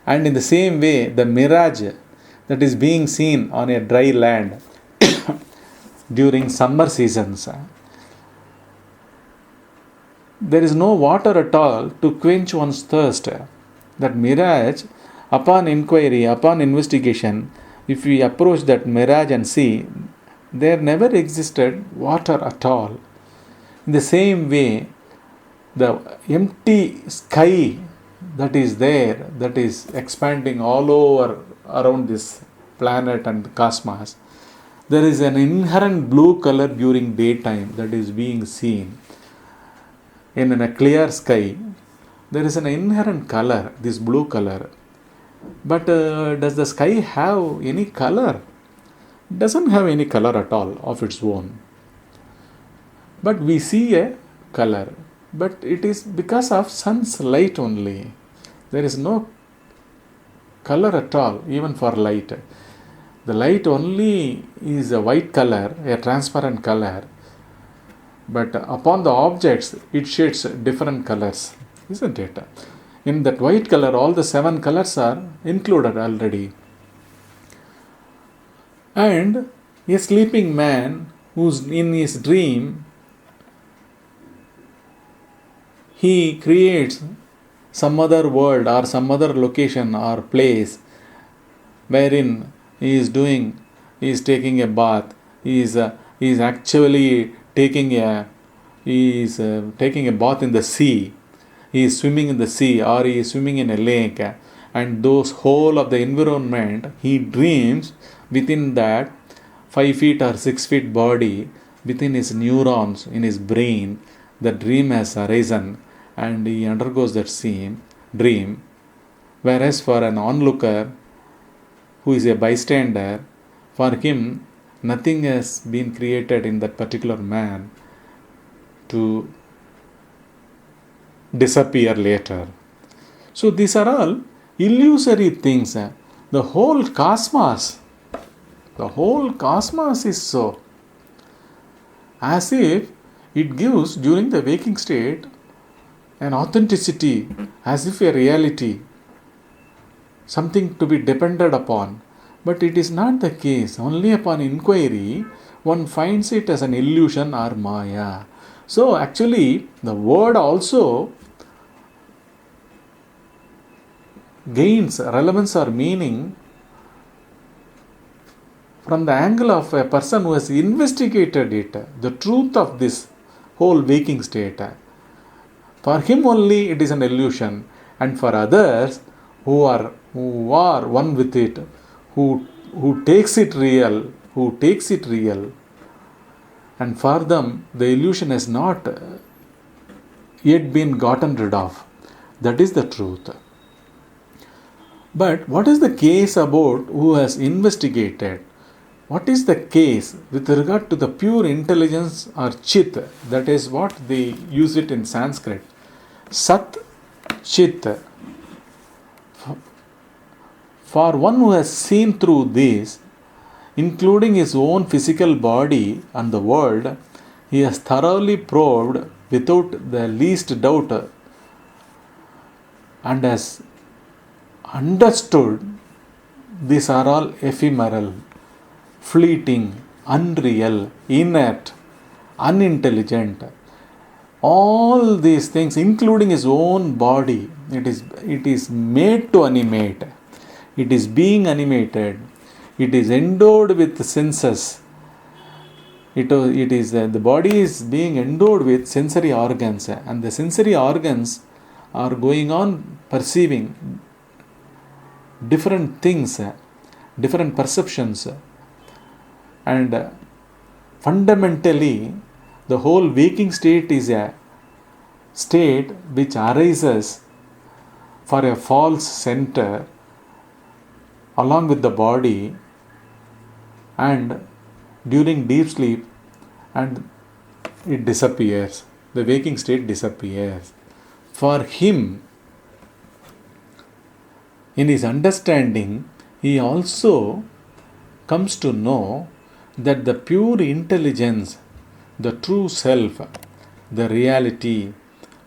And in the same way, the mirage that is being seen on a dry land during summer seasons, there is no water at all to quench one's thirst. That mirage, upon inquiry, upon investigation, if we approach that mirage and see, there never existed water at all. In the same way, the empty sky that is there, that is expanding all over around this planet and cosmos, there is an inherent blue color during daytime that is being seen. In a clear sky, there is an inherent color, this blue color. But does the sky have any color? It doesn't have any color at all of its own. But we see a color. But it is because of sun's light only. There is no color at all, even for light. The light only is a white color, a transparent color. But upon the objects, it shades different colors, isn't it? In that white color, all the 7 colors are included already. And a sleeping man who's in his dream, he creates some other world or some other location or place wherein he is taking a bath, he is actually taking a bath in the sea, he is swimming in the sea or he is swimming in a lake, and those whole of the environment he dreams within that 5 feet or 6 feet body, within his neurons in his brain, the dream has arisen and he undergoes that same dream. Whereas for an onlooker who is a bystander, for him nothing has been created in that particular man to disappear later. So these are all illusory things. The whole cosmos is so. As if it gives during the waking state an authenticity, as if a reality, something to be depended upon. But it is not the case. Only upon inquiry, one finds it as an illusion or Maya. So actually, the word also gains relevance or meaning from the angle of a person who has investigated it, the truth of this whole waking state. For him only it is an illusion, and for others who are one with it, who takes it real, and for them the illusion has not yet been gotten rid of. That is the truth. But what is the case about who has investigated? What is the case with regard to the pure intelligence or Chit? That is what they use it in Sanskrit. Sat Chit. For one who has seen through this, including his own physical body and the world, he has thoroughly probed without the least doubt and has understood these are all ephemeral, fleeting, unreal, inert, unintelligent. All these things, including his own body, it is made to animate. It is being animated. It is endowed with senses. The body is being endowed with sensory organs, and the sensory organs are going on perceiving different things, different perceptions, and fundamentally the whole waking state is a state which arises for a false center along with the body and during deep sleep, and it disappears. The waking state disappears. For him, In his understanding, he also comes to know that the pure intelligence, the true self, the reality,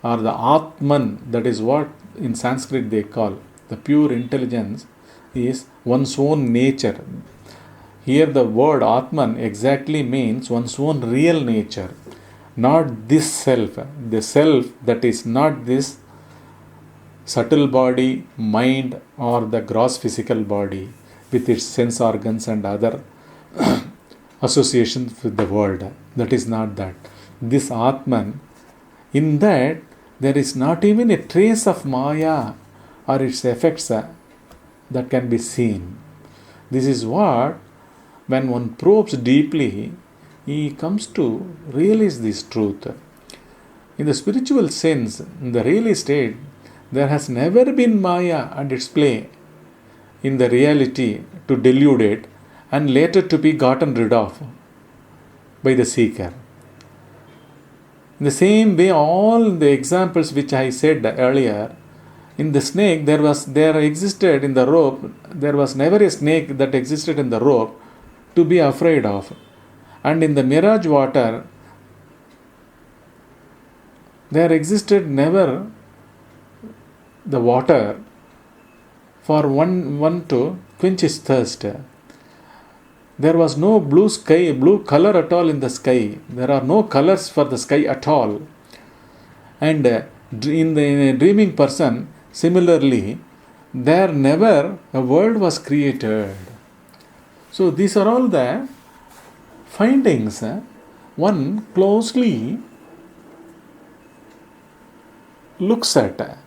or the Atman, that is what in Sanskrit they call the pure intelligence, is one's own nature. Here the word Atman exactly means one's own real nature, not this self. The self that is not this subtle body, mind, or the gross physical body with its sense organs and other associations with the world. That is not that. This Atman, in that there is not even a trace of Maya or its effects that can be seen. This is what, when one probes deeply, he comes to realize this truth. In the spiritual sense, in the real state, there has never been Maya and its play in the reality to delude it and later to be gotten rid of by the seeker. In the same way, all the examples which I said earlier, in the snake there existed in the rope, there was never a snake that existed in the rope to be afraid of. And in the mirage water, there existed never the water for one to quench his thirst. There was no blue sky, blue color at all in the sky. There are no colors for the sky at all. And in a dreaming person, similarly, there never a world was created. So these are all the findings. One closely looks at,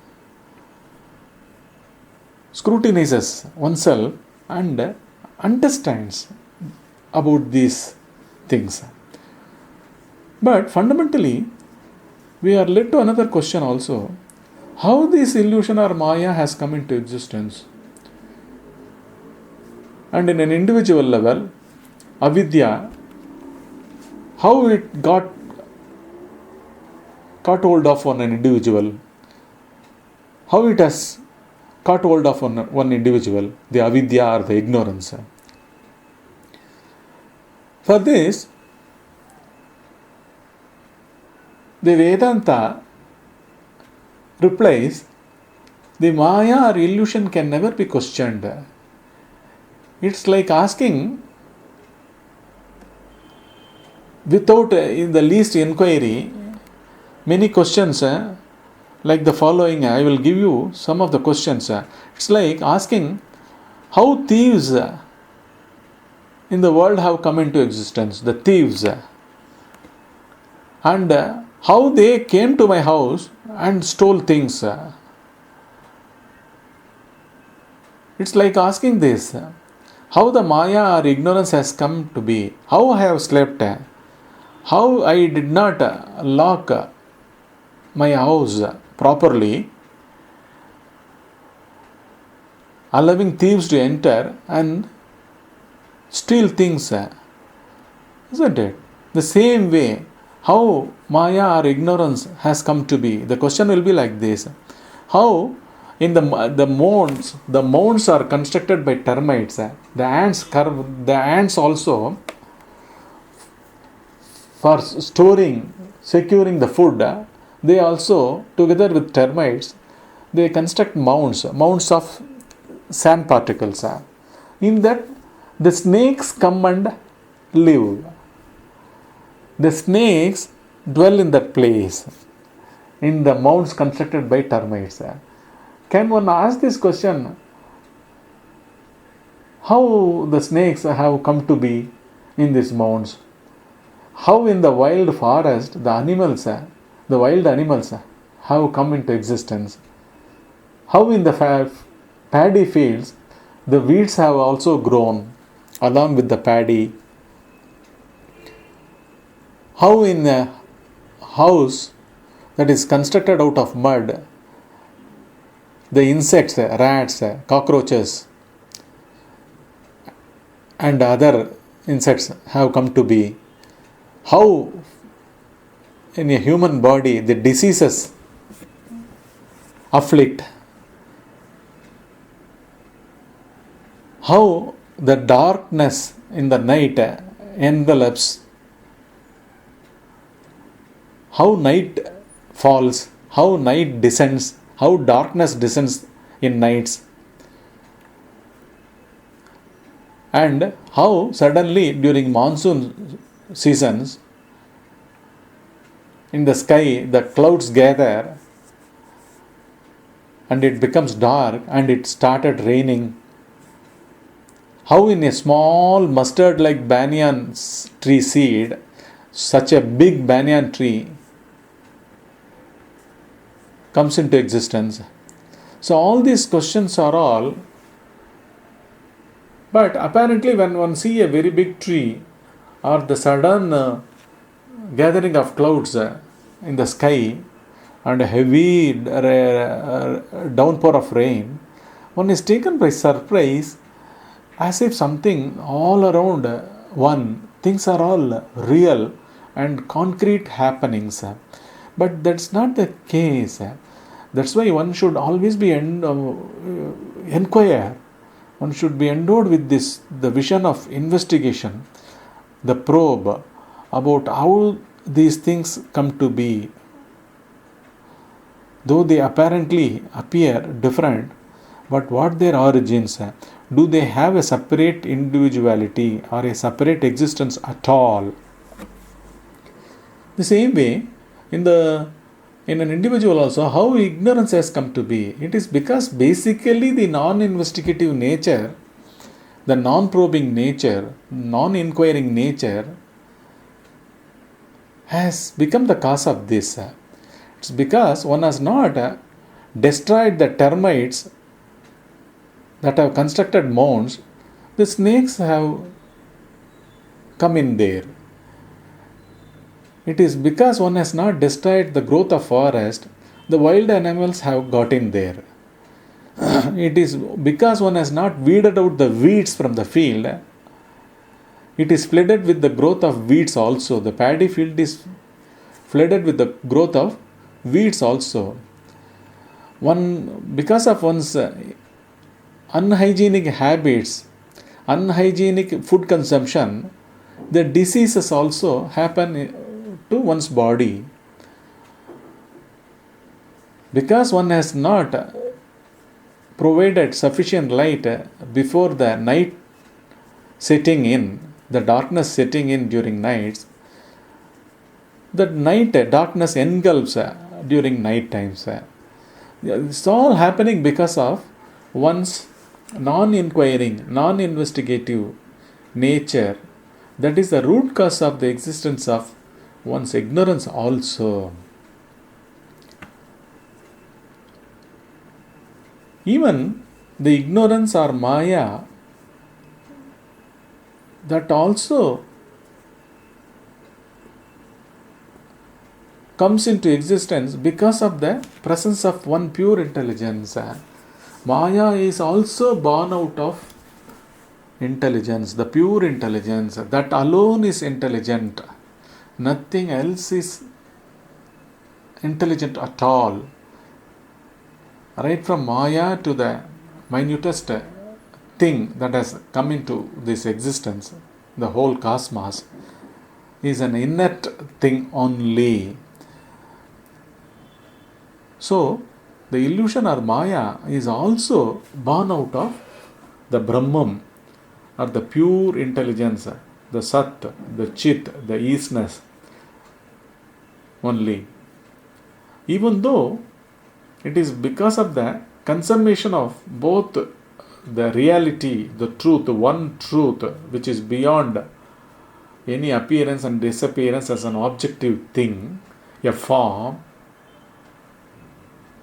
scrutinizes oneself and understands about these things. But fundamentally, we are led to another question also. How this illusion or Maya has come into existence? And in an individual level, Avidya, how it got hold of on an individual, how it has caught hold of one individual, the Avidya or the ignorance. For this, the Vedanta replies, the Maya or illusion can never be questioned. It's like asking without in the least inquiry many questions like the following. I will give you some of the questions. It's like asking how thieves in the world have come into existence, the thieves, and how they came to my house and stole things. It's like asking this, how the Maya or ignorance has come to be, how I have slept, how I did not lock my house properly, allowing thieves to enter and steal things, isn't it? The same way, how Maya or ignorance has come to be. The question will be like this: how in the mounds are constructed by termites. The ants also, for securing the food, they also, together with termites, they construct mounds of sand particles. In that, the snakes come and live. The snakes dwell in that place, in the mounds constructed by termites. Can one ask this question? How the snakes have come to be in these mounds? How in the wild forest the wild animals have come into existence? How in the paddy fields the weeds have also grown along with the paddy? How in a house that is constructed out of mud, the insects, rats, cockroaches and other insects have come to be? How in a human body the diseases afflict? how the darkness in the night envelops, how night falls, how night descends, how darkness descends in nights, and how suddenly during monsoon seasons in the sky the clouds gather and it becomes dark and it started raining. How in a small mustard like banyan tree seed, such a big banyan tree comes into existence. So all these questions are all, but apparently when one see a very big tree or the sudden gathering of clouds in the sky and a heavy downpour of rain, one is taken by surprise as if something all around one, things are all real and concrete happenings. But that's not the case. That's why one should always be inquire. One should be endowed with this, the vision of investigation, the probe about how these things come to be. Though they apparently appear different, but what their origins? Do they have a separate individuality or a separate existence at all? The same way, in an individual also, how ignorance has come to be. It is because basically the non-investigative nature, the non-probing nature, non-inquiring nature has become the cause of this. It's because one has not destroyed the termites that have constructed mounds, the snakes have come in there. It is because one has not destroyed the growth of forest, the wild animals have got in there. It is because one has not weeded out the weeds from the field, it is flooded with the growth of weeds also. The paddy field is flooded with the growth of weeds also. Because of one's unhygienic habits, unhygienic food consumption, the diseases also happen to one's body. Because one has not provided sufficient light before the night setting in, the darkness setting in during nights, the night darkness engulfs during night times. It's all happening because of one's non-inquiring, non-investigative nature. That is the root cause of the existence of one's ignorance also. Even the ignorance or Maya, that also comes into existence because of the presence of one pure intelligence. Maya is also born out of intelligence, the pure intelligence. That alone is intelligent. Nothing else is intelligent at all. Right from Maya to the minutest thing that has come into this existence, the whole cosmos, is an inert thing only. So, the illusion or Maya is also born out of the Brahman or the pure intelligence, the Sat, the Chit, the Eastness only. Even though it is because of the consummation of both the reality, the truth, one truth which is beyond any appearance and disappearance as an objective thing, a form,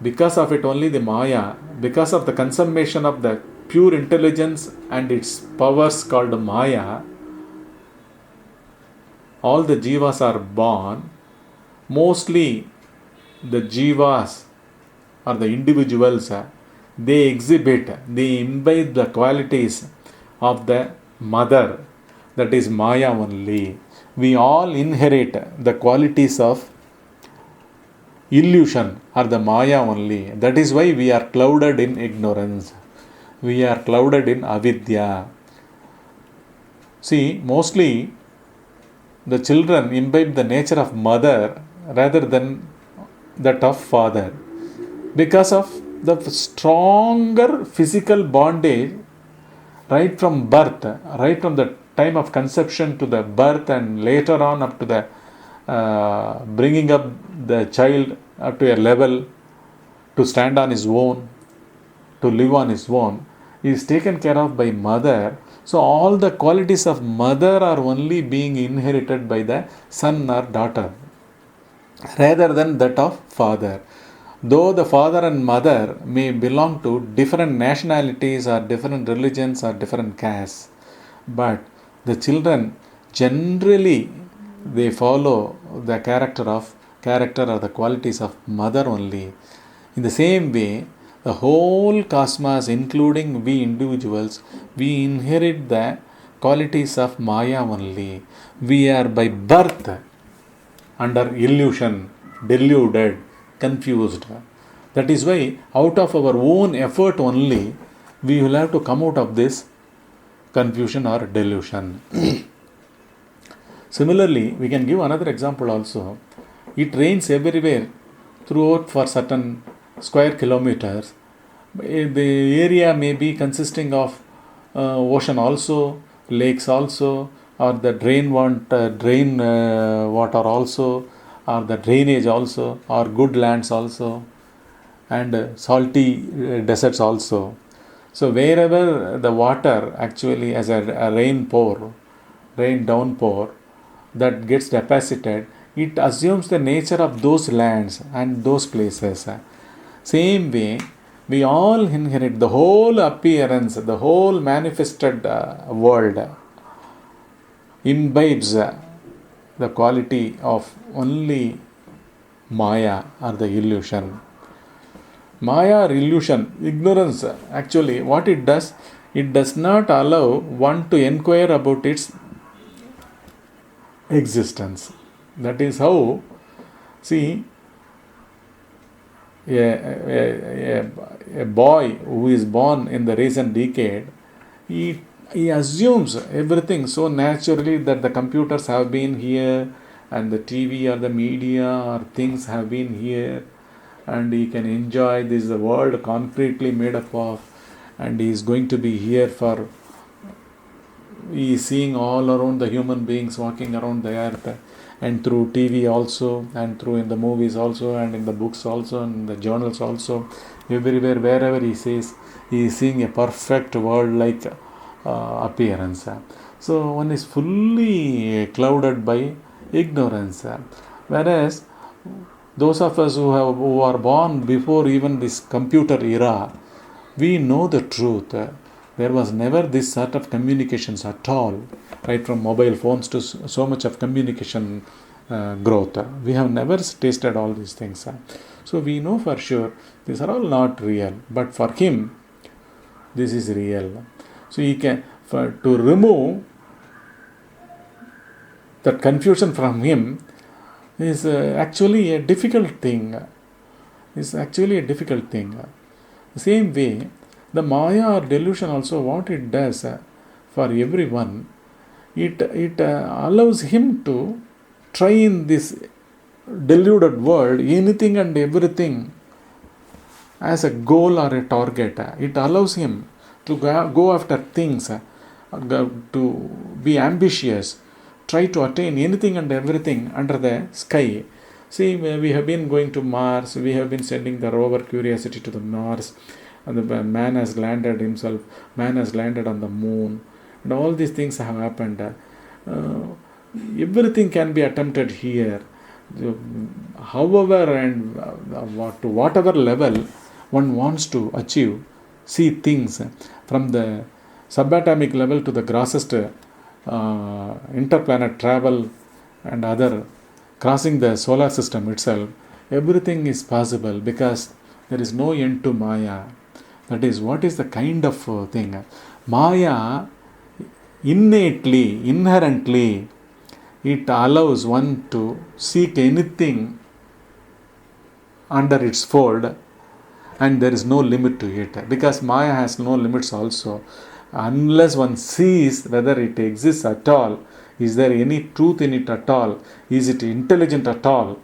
because of it only the Maya, because of the consummation of the pure intelligence and its powers called Maya, all the Jivas are born. Mostly the Jivas or the individuals, they exhibit, they imbibe the qualities of the mother, that is Maya only. We all inherit the qualities of illusion or the Maya only. That is why we are clouded in ignorance. We are clouded in avidya. See, mostly the children imbibe the nature of mother rather than that of father because of the stronger physical bondage right from birth, right from the time of conception to the birth and later on up to the bringing up the child up to a level to stand on his own, to live on his own, is taken care of by mother. So all the qualities of mother are only being inherited by the son or daughter rather than that of father. Though the father and mother may belong to different nationalities or different religions or different castes, but the children generally they follow the character or the qualities of mother only. In the same way, the whole cosmos, including we individuals, we inherit the qualities of Maya only. We are by birth under illusion, deluded, confused. That is why, out of our own effort only, we will have to come out of this confusion or delusion. Similarly, we can give another example also. It rains everywhere throughout for certain square kilometers. The area may be consisting of ocean also, lakes also, or the drain water also, or the drainage also, or good lands also, and salty deserts also. So wherever the water actually as a rain downpour that gets deposited, it assumes the nature of those lands and those places. Same way, we all inherit the whole appearance, the whole manifested world imbibes the quality of only Maya or the illusion. Maya or illusion, ignorance, actually what it does not allow one to inquire about its existence. That is how, see, a boy who is born in the recent decade, he assumes everything so naturally that the computers have been here and the TV or the media or things have been here, and he can enjoy this world concretely made up of, and he is going to be here for, he is seeing all around the human beings walking around the earth, and through TV also, and through in the movies also, and in the books also, and in the journals also, everywhere, wherever he says, he is seeing a perfect world like appearance. So one is fully clouded by ignorance. Whereas those of us who are born before even this computer era, we know the truth. There was never this sort of communications at all, right from mobile phones to so much of communication growth. We have never tasted all these things. So we know for sure these are all not real, but for him this is real. So he can, to remove that confusion from him is actually a difficult thing. The same way, the Maya or delusion also, what it does for everyone, it allows him to try in this deluded world anything and everything as a goal or a target. It allows him to go after things, to be ambitious, try to attain anything and everything under the sky. See, we have been going to Mars, we have been sending the rover Curiosity to the Mars, and the man has landed himself, man has landed on the moon, and all these things have happened. Everything can be attempted here. However and to whatever level one wants to achieve, see things from the subatomic level to the grossest interplanet travel and other, crossing the solar system itself, everything is possible because there is no end to Maya. That is, what is the kind of thing? Maya innately, inherently, it allows one to seek anything under its fold and there is no limit to it, because Maya has no limits also. Unless one sees whether it exists at all, is there any truth in it at all, is it intelligent at all,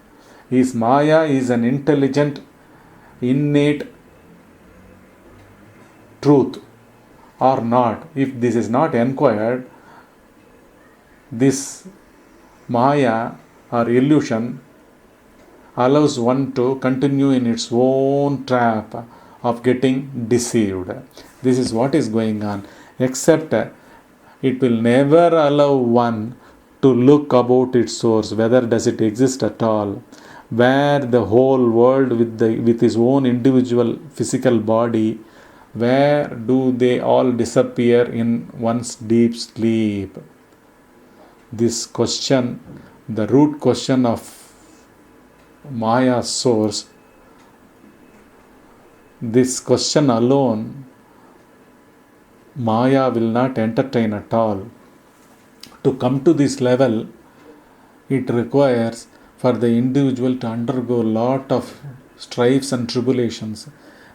is Maya is an intelligent, innate truth or not. If this is not inquired, this Maya or illusion allows one to continue in its own trap of getting deceived. This is what is going on. Except it will never allow one to look about its source, whether does it exist at all, where the whole world with his own individual physical body, where do they all disappear in one's deep sleep? This question, the root question of Maya's source, this question alone Maya will not entertain at all. To come to this level, it requires for the individual to undergo a lot of strifes and tribulations,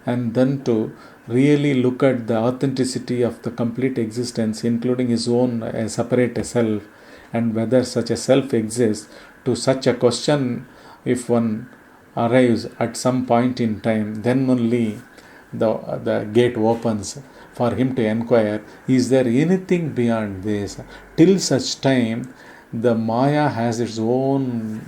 and then to really look at the authenticity of the complete existence, including his own separate self, and whether such a self exists. To such a question, if one arrives at some point in time, then only the gate opens for him to inquire, is there anything beyond this? Till such time, the Maya has its own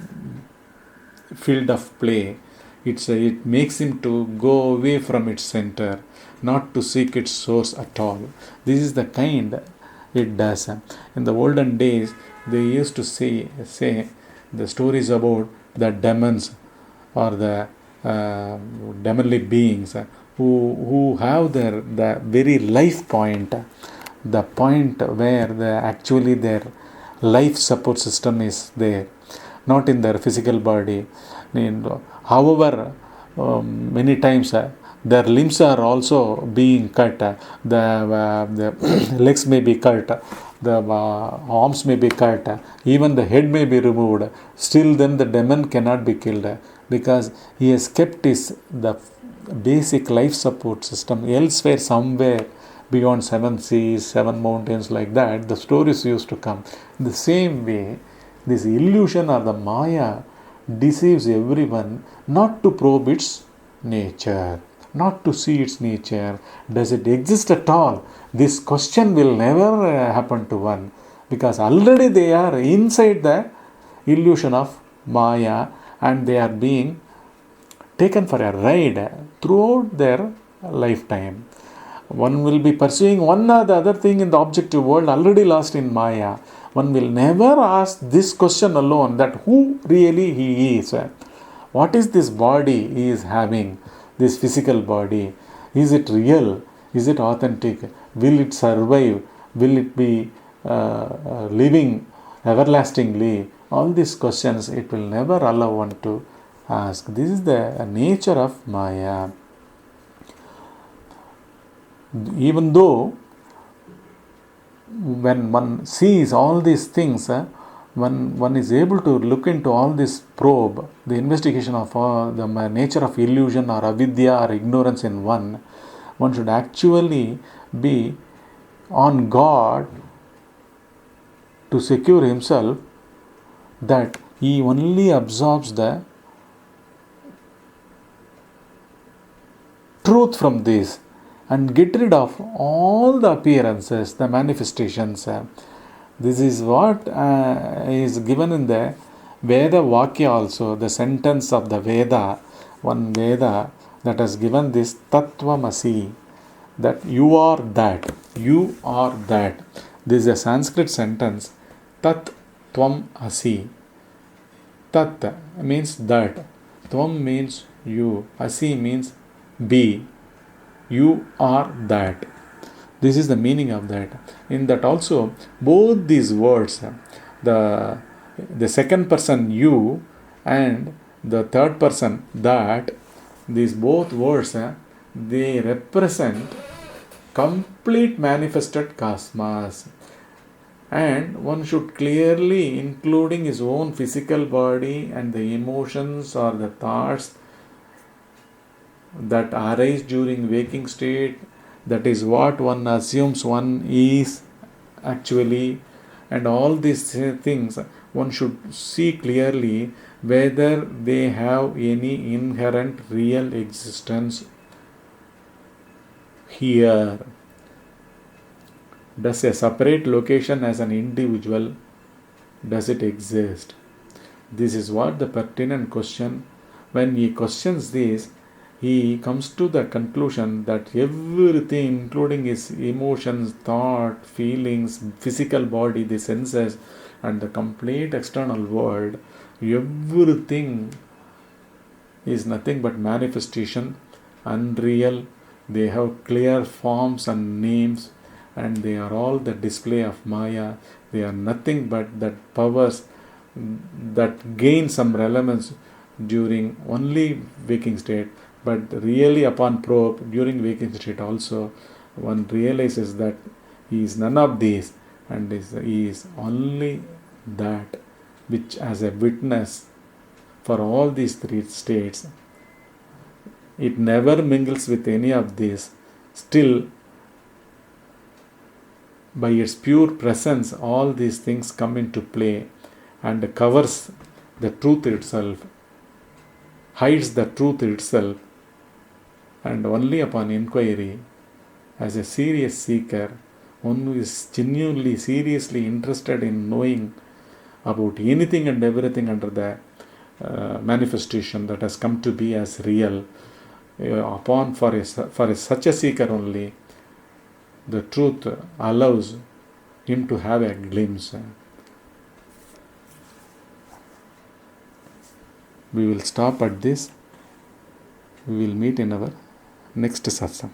field of play. It makes him to go away from its center, not to seek its source at all. This is the kind it does. In the olden days, they used to say the stories about the demons or the demonly beings who have the very life point, the point where actually their life support system is there, not in their physical body. However, many times their limbs are also being cut, the legs may be cut, the arms may be cut, even the head may be removed. Still then the demon cannot be killed, because he has kept the basic life support system elsewhere, somewhere beyond 7 seas, 7 mountains, like that. The stories used to come. In the same way, this illusion or the Maya deceives everyone not to probe its nature, not to see its nature. Does it exist at all? This question will never happen to one, because already they are inside the illusion of Maya, and they are being taken for a ride throughout their lifetime. One will be pursuing one or the other thing in the objective world, already lost in Maya. One will never ask this question alone, that who really he is. What is this body he is having, this physical body? Is it real? Is it authentic? Will it survive? Will it be living everlastingly? All these questions it will never allow one to ask. This is the nature of Maya. Even though when one sees all these things, when one is able to look into all this probe, the investigation of the nature of illusion or avidya or ignorance in one should actually be on guard to secure himself that he only absorbs the truth from this, and get rid of all the appearances, the manifestations. This is what is given in the Veda Vakya also, the sentence of the Veda, one Veda that has given this Tattvamasi, that you are that, you are that. This is a Sanskrit sentence, Tat Tvam Asi. Tat means that, Tvam means you, Asi means be. You are that. This is the meaning of that. In that also, both these words, the second person you and the third person that, these both words, they represent complete manifested cosmos. And one should clearly, including his own physical body and the emotions or the thoughts, that arise during waking state, that is what one assumes one is actually, and all these things one should see clearly whether they have any inherent real existence here. Does a separate location as an individual, does it exist? This is what the pertinent question. When he questions this, he comes to the conclusion that everything, including his emotions, thought, feelings, physical body, the senses, and the complete external world, everything is nothing but manifestation, unreal. They have clear forms and names, and they are all the display of Maya. They are nothing but that powers that gain some relevance during only waking state, but really upon probe during waking state also, one realizes that he is none of these, and he is only that which as a witness for all these three states. It never mingles with any of these. Still, by its pure presence, all these things come into play and covers the truth itself, hides the truth itself, and only upon inquiry, as a serious seeker, one who is genuinely, seriously interested in knowing about anything and everything under the manifestation that has come to be as real, upon for such a seeker only, the truth allows him to have a glimpse. We will stop at this. We will meet in our next satsang.